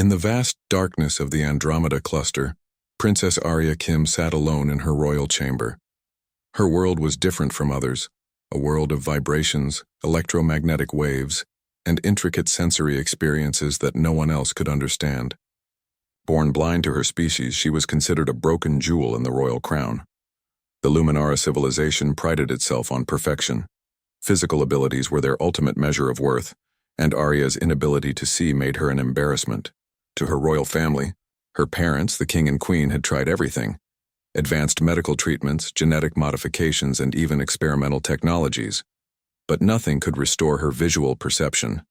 In the vast darkness of the Andromeda cluster, Princess Arya Kim sat alone in her royal chamber. Her world was different from others, a world of vibrations, electromagnetic waves, and intricate sensory experiences that no one else could understand. Born blind to her species, she was considered a broken jewel in the royal crown. The Luminara civilization prided itself on perfection. Physical abilities were their ultimate measure of worth, and Arya's inability to see made her an embarrassment. To her royal family, her parents, the king and queen, had tried everything: advanced medical treatments, genetic modifications, and even experimental technologies. But nothing could restore her visual perception.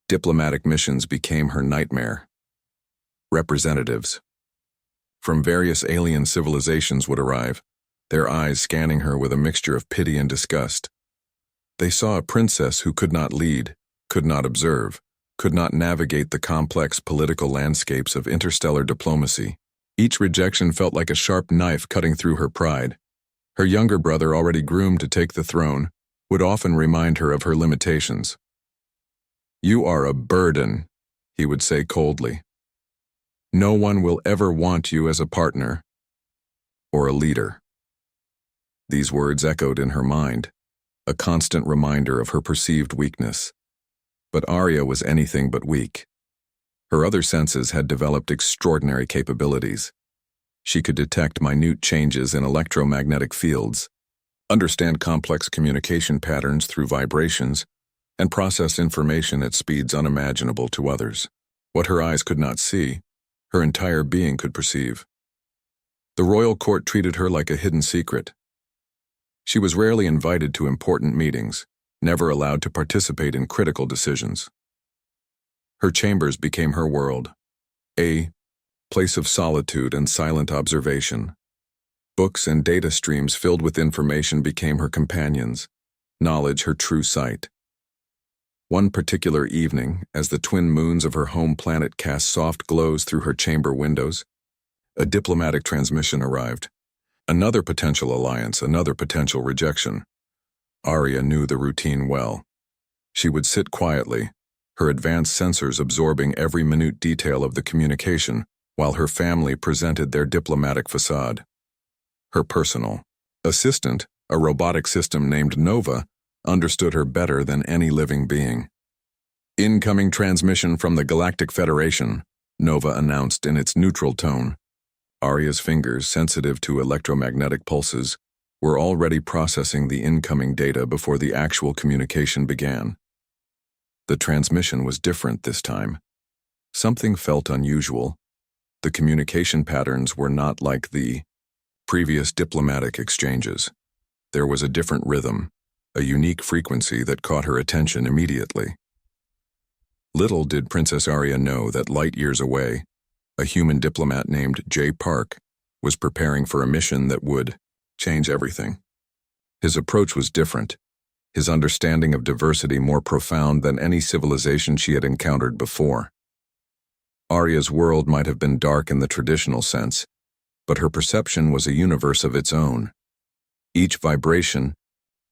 Diplomatic missions became her nightmare. Representatives from various alien civilizations would arrive, their eyes scanning her with a mixture of pity and disgust. They saw a princess who could not lead, could not observe, could not navigate the complex political landscapes of interstellar diplomacy. Each rejection felt like a sharp knife cutting through her pride. Her younger brother, already groomed to take the throne, would often remind her of her limitations. "You are a burden," he would say coldly. "No one will ever want you as a partner or a leader." These words echoed in her mind, a constant reminder of her perceived weakness. But Arya was anything but weak. Her other senses had developed extraordinary capabilities. She could detect minute changes in electromagnetic fields, understand complex communication patterns through vibrations, and process information at speeds unimaginable to others. What her eyes could not see, her entire being could perceive. The royal court treated her like a hidden secret. She was rarely invited to important meetings, never allowed to participate in critical decisions. Her chambers became her world, a place of solitude and silent observation. Books and data streams filled with information became her companions, knowledge her true sight. One particular evening, as the twin moons of her home planet cast soft glows through her chamber windows, a diplomatic transmission arrived. Another potential alliance, another potential rejection. Arya knew the routine well. She would sit quietly, her advanced sensors absorbing every minute detail of the communication, while her family presented their diplomatic facade. Her personal assistant, a robotic system named Nova, understood her better than any living being. "Incoming transmission from the Galactic Federation," Nova announced in its neutral tone. Arya's fingers, sensitive to electromagnetic pulses, were already processing the incoming data before the actual communication began. The transmission was different this time. Something felt unusual. The communication patterns were not like the previous diplomatic exchanges. There was a different rhythm, a unique frequency that caught her attention immediately. Little did Princess Arya know that light years away, a human diplomat named J. Park was preparing for a mission that would change everything. His approach was different, his understanding of diversity more profound than any civilization she had encountered before. Arya's world might have been dark in the traditional sense, but her perception was a universe of its own. Each vibration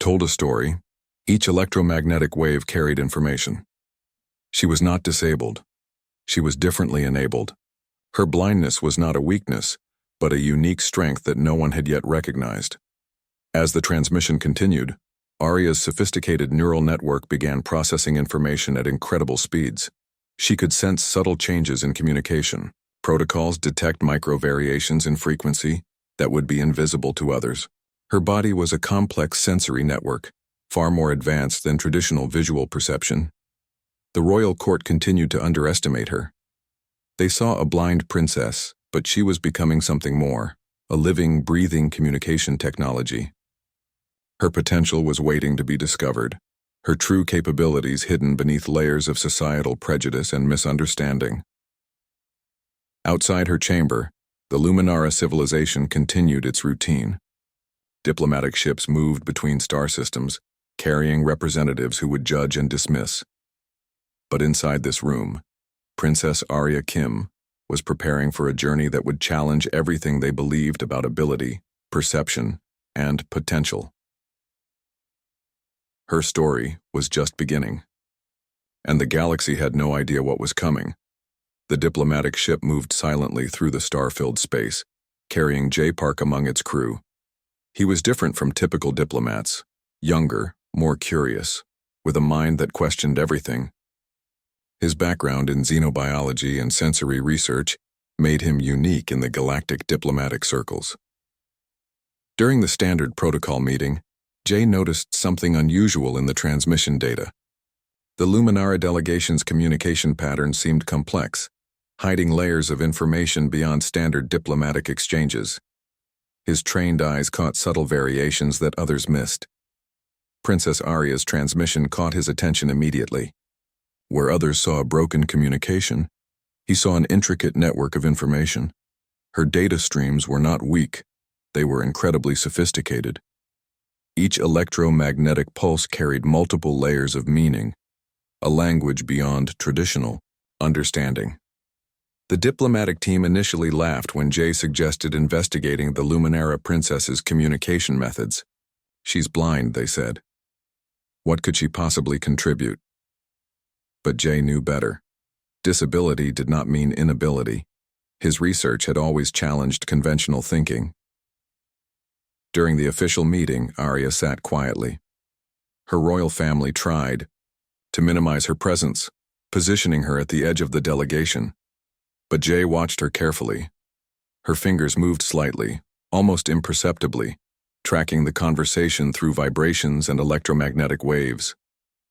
told a story, each electromagnetic wave carried information. She was not disabled. She was differently enabled. Her blindness was not a weakness, but a unique strength that no one had yet recognized. As the transmission continued, Arya's sophisticated neural network began processing information at incredible speeds. She could sense subtle changes in communication. Protocols detect micro-variations in frequency that would be invisible to others. Her body was a complex sensory network, far more advanced than traditional visual perception. The royal court continued to underestimate her. They saw a blind princess, but she was becoming something more, a living, breathing communication technology. Her potential was waiting to be discovered, her true capabilities hidden beneath layers of societal prejudice and misunderstanding. Outside her chamber, the Luminara civilization continued its routine. Diplomatic ships moved between star systems, carrying representatives who would judge and dismiss. But inside this room, Princess Arya Kim was preparing for a journey that would challenge everything they believed about ability, perception, and potential. Her story was just beginning, and the galaxy had no idea what was coming. The diplomatic ship moved silently through the star-filled space, carrying J. Park among its crew. He was different from typical diplomats, younger, more curious, with a mind that questioned everything. His background in xenobiology and sensory research made him unique in the galactic diplomatic circles. During the standard protocol meeting, Jay noticed something unusual in the transmission data. The Luminara delegation's communication pattern seemed complex, hiding layers of information beyond standard diplomatic exchanges. His trained eyes caught subtle variations that others missed. Princess Arya's transmission caught his attention immediately. Where others saw a broken communication, he saw an intricate network of information. Her data streams were not weak, they were incredibly sophisticated. Each electromagnetic pulse carried multiple layers of meaning, a language beyond traditional understanding. The diplomatic team initially laughed when Jay suggested investigating the Luminara princess's communication methods. She's blind, they said. What could she possibly contribute? But Jay knew better. Disability did not mean inability. His research had always challenged conventional thinking. During the official meeting, Arya sat quietly. Her royal family tried to minimize her presence, positioning her at the edge of the delegation. But Jay watched her carefully. Her fingers moved slightly, almost imperceptibly, tracking the conversation through vibrations and electromagnetic waves.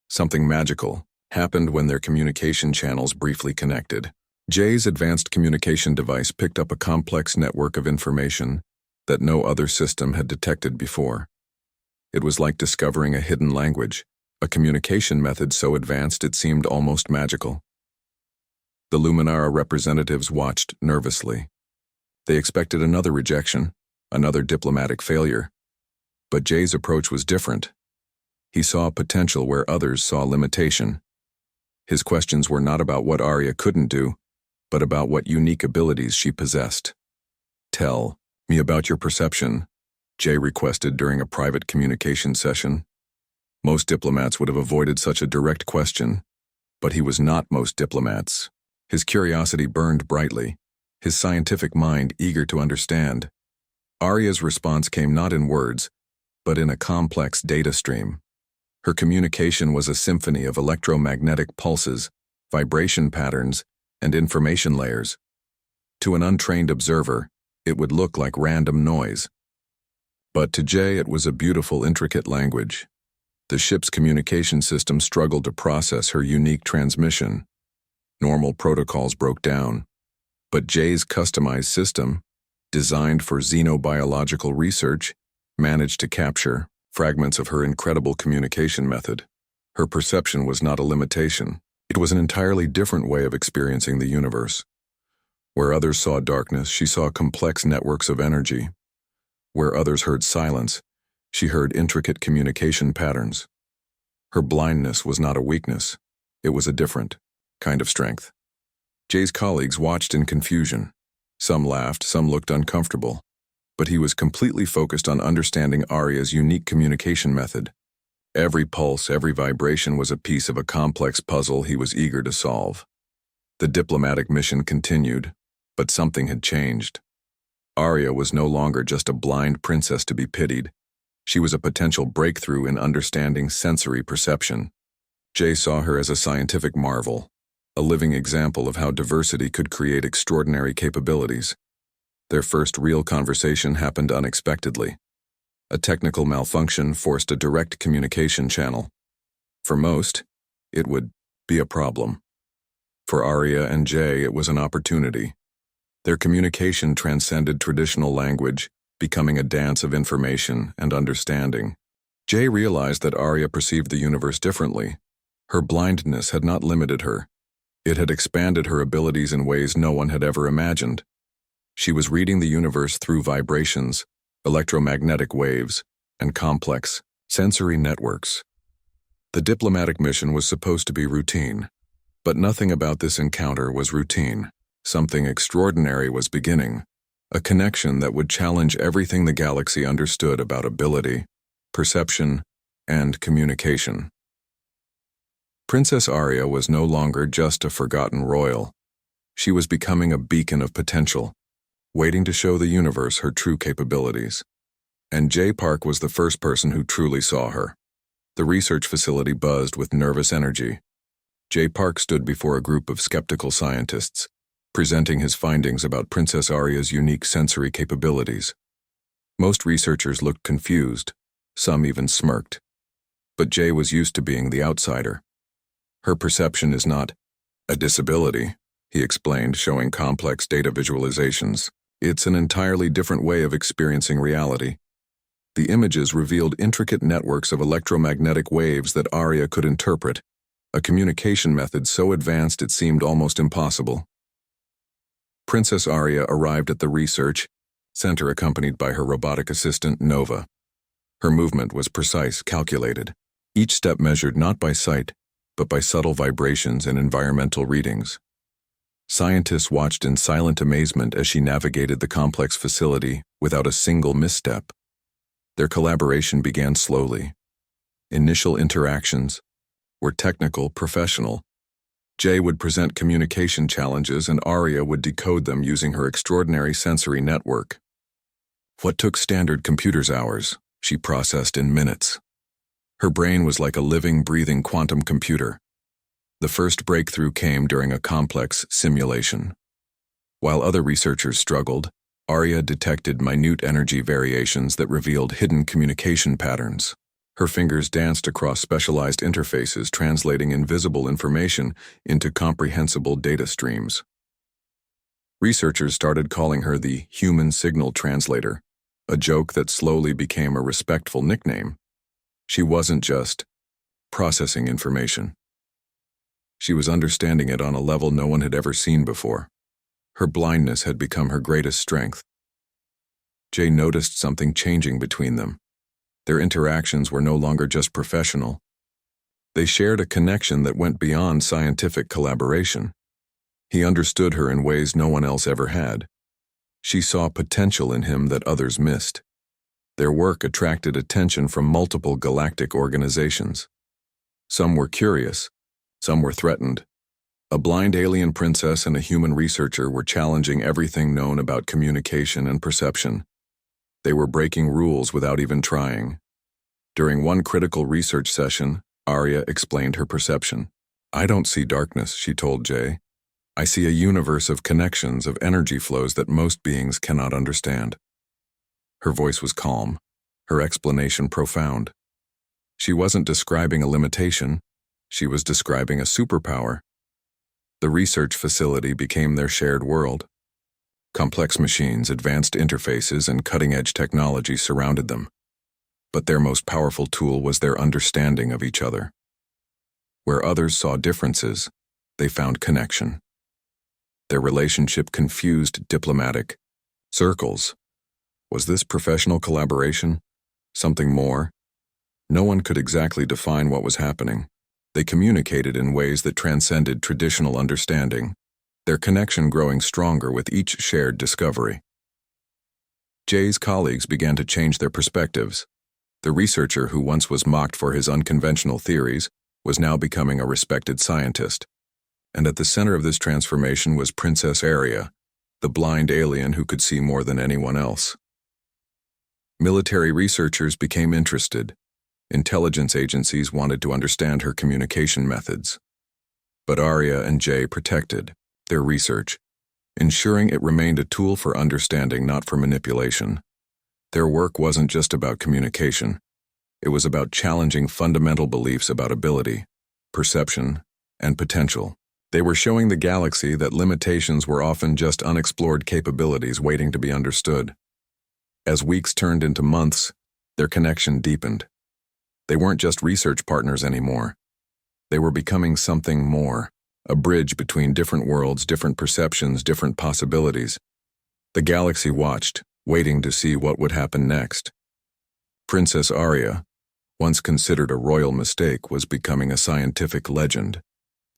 Something magical happened when their communication channels briefly connected. Jay's advanced communication device picked up a complex network of information that no other system had detected before. It was like discovering a hidden language, a communication method so advanced it seemed almost magical. The Luminara representatives watched nervously. They expected another rejection, another diplomatic failure. But Jay's approach was different. He saw potential where others saw limitation. His questions were not about what Arya couldn't do, but about what unique abilities she possessed. "Tell me about your perception," Jay requested during a private communication session. Most diplomats would have avoided such a direct question, but he was not most diplomats. His curiosity burned brightly, his scientific mind eager to understand. Arya's response came not in words, but in a complex data stream. Her communication was a symphony of electromagnetic pulses, vibration patterns, and information layers. To an untrained observer, it would look like random noise. But to Jay, it was a beautiful, intricate language. The ship's communication system struggled to process her unique transmission. Normal protocols broke down, but Jay's customized system, designed for xenobiological research, managed to capture fragments of her incredible communication method. Her perception was not a limitation. It was an entirely different way of experiencing the universe. Where others saw darkness, she saw complex networks of energy. Where others heard silence, she heard intricate communication patterns. Her blindness was not a weakness. It was a different kind of strength. Jay's colleagues watched in confusion. Some laughed, some looked uncomfortable. But he was completely focused on understanding Arya's unique communication method. Every pulse, every vibration was a piece of a complex puzzle he was eager to solve. The diplomatic mission continued, but something had changed. Arya was no longer just a blind princess to be pitied. She was a potential breakthrough in understanding sensory perception. Jay saw her as a scientific marvel, a living example of how diversity could create extraordinary capabilities. Their first real conversation happened unexpectedly. A technical malfunction forced a direct communication channel. For most, it would be a problem. For Arya and Jay, it was an opportunity. Their communication transcended traditional language, becoming a dance of information and understanding. Jay realized that Arya perceived the universe differently. Her blindness had not limited her. It had expanded her abilities in ways no one had ever imagined. She was reading the universe through vibrations, electromagnetic waves, and complex sensory networks. The diplomatic mission was supposed to be routine, but nothing about this encounter was routine. Something extraordinary was beginning, a connection that would challenge everything the galaxy understood about ability, perception, and communication. Princess Arya was no longer just a forgotten royal. She was becoming a beacon of potential, waiting to show the universe her true capabilities. And Jay Park was the first person who truly saw her. The research facility buzzed with nervous energy. Jay Park stood before a group of skeptical scientists, presenting his findings about Princess Arya's unique sensory capabilities. Most researchers looked confused, some even smirked. But Jay was used to being the outsider. Her perception is not a disability, he explained, showing complex data visualizations. It's an entirely different way of experiencing reality. The images revealed intricate networks of electromagnetic waves that Arya could interpret, a communication method so advanced it seemed almost impossible. Princess Arya arrived at the research center accompanied by her robotic assistant, Nova. Her movement was precise, calculated, each step measured not by sight, but by subtle vibrations and environmental readings. Scientists watched in silent amazement as she navigated the complex facility without a single misstep. Their collaboration began slowly. Initial interactions were technical, professional. Jay would present communication challenges and Arya would decode them using her extraordinary sensory network. What took standard computers hours, she processed in minutes. Her brain was like a living, breathing quantum computer. The first breakthrough came during a complex simulation. While other researchers struggled, Arya detected minute energy variations that revealed hidden communication patterns. Her fingers danced across specialized interfaces, translating invisible information into comprehensible data streams. Researchers started calling her the human signal translator, a joke that slowly became a respectful nickname. She wasn't just processing information. She was understanding it on a level no one had ever seen before. Her blindness had become her greatest strength. Jay noticed something changing between them. Their interactions were no longer just professional. They shared a connection that went beyond scientific collaboration. He understood her in ways no one else ever had. She saw potential in him that others missed. Their work attracted attention from multiple galactic organizations. Some were curious, some were threatened. A blind alien princess and a human researcher were challenging everything known about communication and perception. They were breaking rules without even trying. During one critical research session, Arya explained her perception. "I don't see darkness," she told Jay. "I see a universe of connections, of energy flows that most beings cannot understand." Her voice was calm, her explanation profound. She wasn't describing a limitation, she was describing a superpower. The research facility became their shared world. Complex machines, advanced interfaces, and cutting-edge technology surrounded them. But their most powerful tool was their understanding of each other. Where others saw differences, they found connection. Their relationship confused diplomatic circles. Was this professional collaboration? Something more? No one could exactly define what was happening. They communicated in ways that transcended traditional understanding, their connection growing stronger with each shared discovery. Jay's colleagues began to change their perspectives. The researcher who once was mocked for his unconventional theories was now becoming a respected scientist. And at the center of this transformation was Princess Arya, the blind alien who could see more than anyone else. Military researchers became interested. Intelligence agencies wanted to understand her communication methods. But Arya and Jay protected their research, ensuring it remained a tool for understanding, not for manipulation. Their work wasn't just about communication. It was about challenging fundamental beliefs about ability, perception, and potential. They were showing the galaxy that limitations were often just unexplored capabilities waiting to be understood. As weeks turned into months, their connection deepened. They weren't just research partners anymore. They were becoming something more, a bridge between different worlds, different perceptions, different possibilities. The galaxy watched, waiting to see what would happen next. Princess Arya, once considered a royal mistake, was becoming a scientific legend.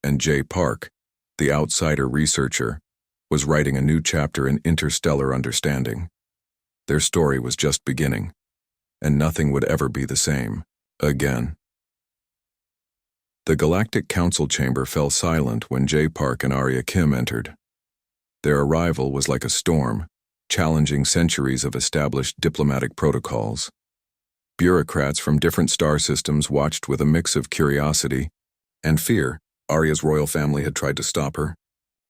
And Jay Park, the outsider researcher, was writing a new chapter in interstellar understanding. Their story was just beginning, and nothing would ever be the same again. The Galactic Council chamber fell silent when Jay Park and Arya Kim entered. Their arrival was like a storm, challenging centuries of established diplomatic protocols. Bureaucrats from different star systems watched with a mix of curiosity and fear. Arya's royal family had tried to stop her.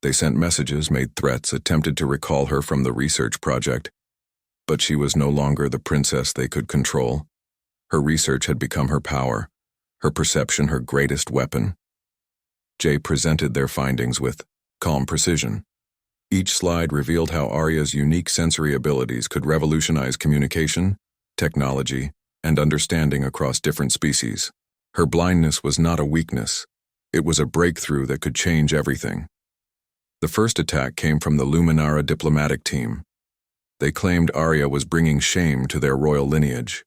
They sent messages, made threats, attempted to recall her from the research project. But she was no longer the princess they could control. Her research had become her power, her perception her greatest weapon. Jay presented their findings with calm precision. Each slide revealed how Arya's unique sensory abilities could revolutionize communication, technology, and understanding across different species. Her blindness was not a weakness. It was a breakthrough that could change everything. The first attack came from the Luminara diplomatic team. They claimed Arya was bringing shame to their royal lineage.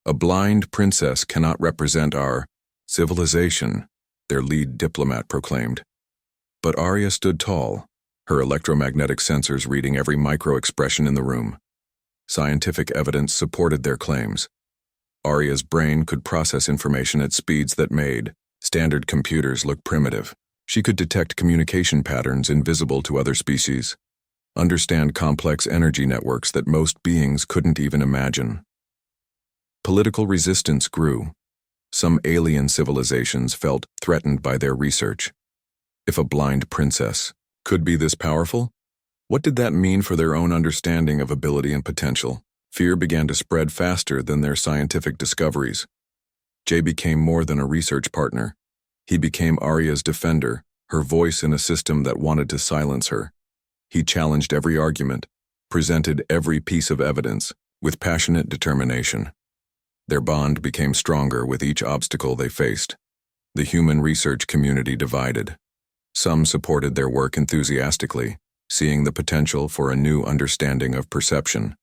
"A blind princess cannot represent our civilization," their lead diplomat proclaimed. But Arya stood tall, her electromagnetic sensors reading every micro-expression in the room. Scientific evidence supported their claims. Arya's brain could process information at speeds that made standard computers look primitive. She could detect communication patterns invisible to other species, understand complex energy networks that most beings couldn't even imagine. Political resistance grew. Some alien civilizations felt threatened by their research. If a blind princess could be this powerful, what did that mean for their own understanding of ability and potential? Fear began to spread faster than their scientific discoveries. Jay became more than a research partner. He became Arya's defender, her voice in a system that wanted to silence her. He challenged every argument, presented every piece of evidence, with passionate determination. Their bond became stronger with each obstacle they faced. The human research community divided. Some supported their work enthusiastically, seeing the potential for a new understanding of perception.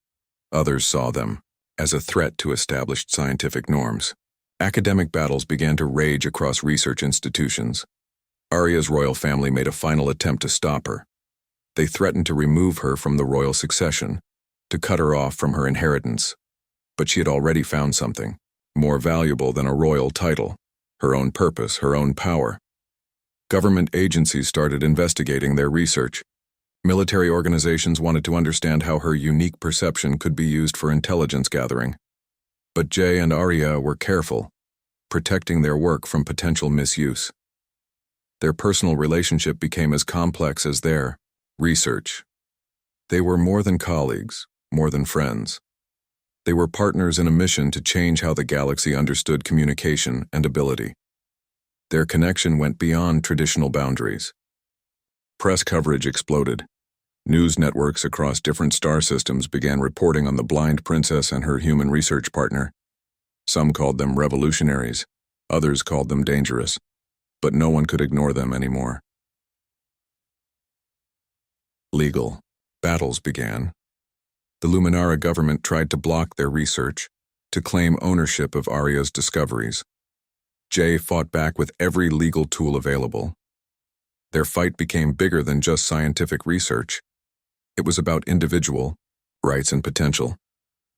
Others saw them as a threat to established scientific norms. Academic battles began to rage across research institutions. Arya's royal family made a final attempt to stop her. They threatened to remove her from the royal succession, to cut her off from her inheritance. But she had already found something more valuable than a royal title: her own purpose, her own power. Government agencies started investigating their research. Military organizations wanted to understand how her unique perception could be used for intelligence gathering. But Jay and Arya were careful, protecting their work from potential misuse. Their personal relationship became as complex as their research. They were more than colleagues, more than friends. They were partners in a mission to change how the galaxy understood communication and ability. Their connection went beyond traditional boundaries. Press coverage exploded. News networks across different star systems began reporting on the blind princess and her human research partner. Some called them revolutionaries, others called them dangerous, but no one could ignore them anymore. Legal battles began. The Luminara government tried to block their research, to claim ownership of Arya's discoveries. Jay fought back with every legal tool available. Their fight became bigger than just scientific research. It was about individual rights and potential.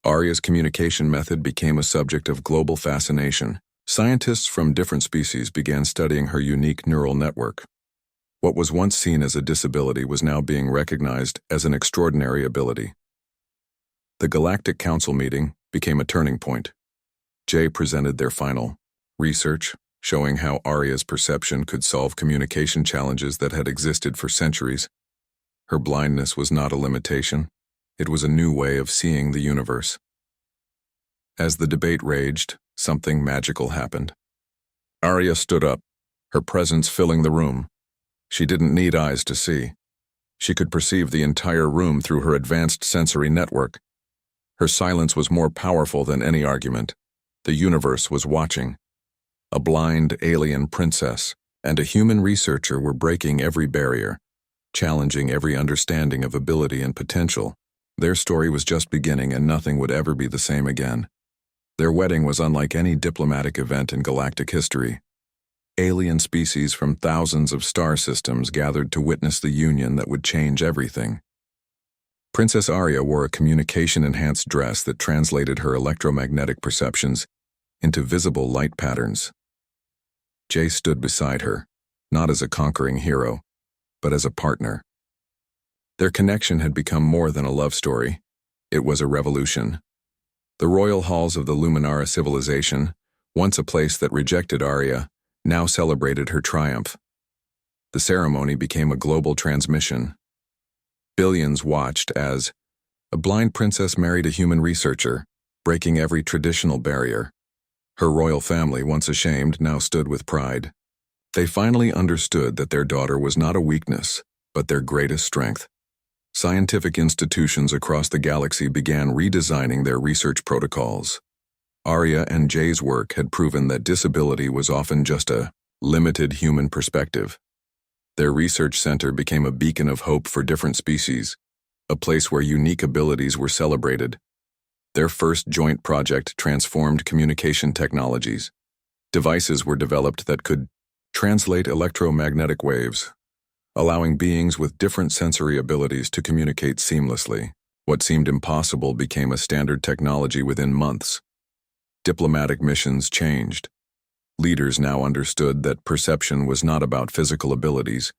Arya's communication method became a subject of global fascination. Scientists from different species began studying her unique neural network. What was once seen as a disability was now being recognized as an extraordinary ability. The Galactic Council meeting became a turning point. Jay presented their final research, showing how Arya's perception could solve communication challenges that had existed for centuries. Her blindness was not a limitation. It was a new way of seeing the universe. As the debate raged, something magical happened. Arya stood up, her presence filling the room. She didn't need eyes to see. She could perceive the entire room through her advanced sensory network. Her silence was more powerful than any argument. The universe was watching. A blind alien princess and a human researcher were breaking every barrier, challenging every understanding of ability and potential. Their story was just beginning, and nothing would ever be the same again. Their wedding was unlike any diplomatic event in galactic history. Alien species from thousands of star systems gathered to witness the union that would change everything. Princess Arya wore a communication-enhanced dress that translated her electromagnetic perceptions into visible light patterns. Jay stood beside her, not as a conquering hero, but as a partner. Their connection had become more than a love story. It was a revolution. The royal halls of the Luminara civilization, once a place that rejected Arya, now celebrated her triumph. The ceremony became a global transmission. Billions watched as a blind princess married a human researcher, breaking every traditional barrier. Her royal family, once ashamed, now stood with pride. They finally understood that their daughter was not a weakness, but their greatest strength. Scientific institutions across the galaxy began redesigning their research protocols. Arya and Jay's work had proven that disability was often just a limited human perspective. Their research center became a beacon of hope for different species, a place where unique abilities were celebrated. Their first joint project transformed communication technologies. Devices were developed that could translate electromagnetic waves, allowing beings with different sensory abilities to communicate seamlessly. What seemed impossible became a standard technology within months. Diplomatic missions changed. Leaders now understood that perception was not about physical abilities,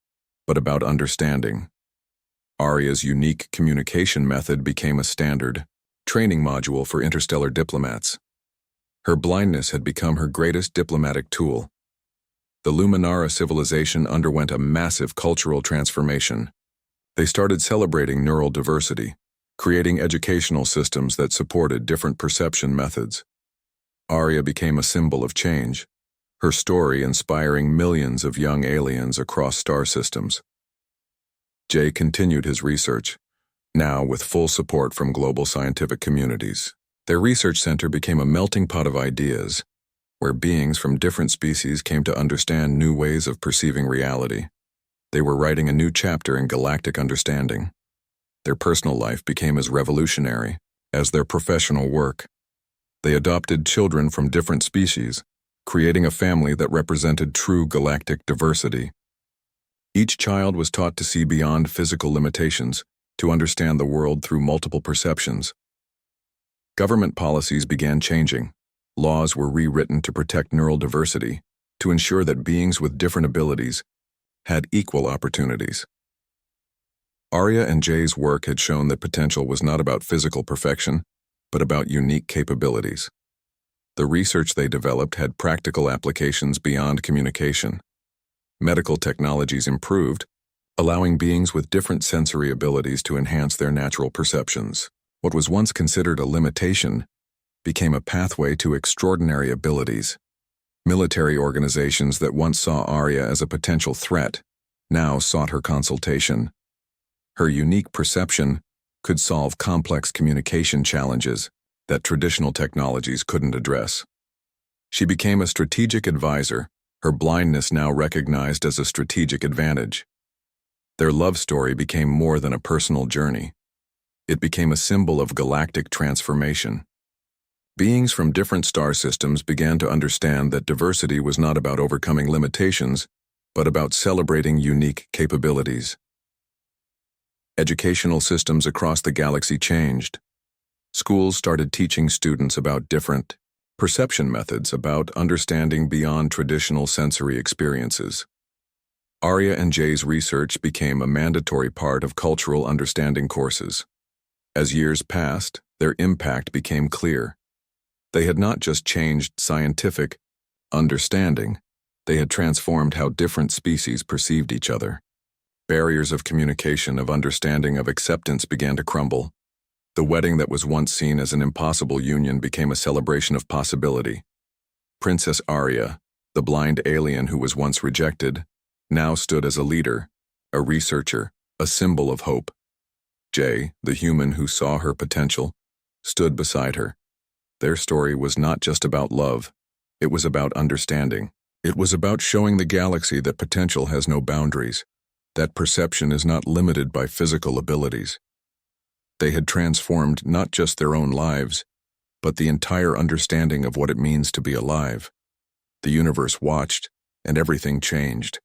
but about understanding. Arya's unique communication method became a standard training module for interstellar diplomats. Her blindness had become her greatest diplomatic tool. The Luminara civilization underwent a massive cultural transformation. They started celebrating neural diversity, creating educational systems that supported different perception methods. Arya became a symbol of change, her story inspiring millions of young aliens across star systems. Jay continued his research, now with full support from global scientific communities. Their research center became a melting pot of ideas, where beings from different species came to understand new ways of perceiving reality. They were writing a new chapter in galactic understanding. Their personal life became as revolutionary as their professional work. They adopted children from different species, creating a family that represented true galactic diversity. Each child was taught to see beyond physical limitations, to understand the world through multiple perceptions. Government policies began changing. Laws were rewritten to protect neural diversity, to ensure that beings with different abilities had equal opportunities. Arya and Jay's work had shown that potential was not about physical perfection, but about unique capabilities. The research they developed had practical applications beyond communication. Medical technologies improved, allowing beings with different sensory abilities to enhance their natural perceptions. What was once considered a limitation became a pathway to extraordinary abilities. Military organizations that once saw Arya as a potential threat now sought her consultation. Her unique perception could solve complex communication challenges that traditional technologies couldn't address. She became a strategic advisor, her blindness now recognized as a strategic advantage. Their love story became more than a personal journey. It became a symbol of galactic transformation. Beings from different star systems began to understand that diversity was not about overcoming limitations, but about celebrating unique capabilities. Educational systems across the galaxy changed. Schools started teaching students about different perception methods, about understanding beyond traditional sensory experiences. Arya and Jay's research became a mandatory part of cultural understanding courses. As years passed, their impact became clear. They had not just changed scientific understanding, they had transformed how different species perceived each other. Barriers of communication, of understanding, of acceptance began to crumble. The wedding that was once seen as an impossible union became a celebration of possibility. Princess Arya, the blind alien who was once rejected, now stood as a leader, a researcher, a symbol of hope. Jay, the human who saw her potential, stood beside her. Their story was not just about love, it was about understanding. It was about showing the galaxy that potential has no boundaries, that perception is not limited by physical abilities. They had transformed not just their own lives, but the entire understanding of what it means to be alive. The universe watched, and everything changed.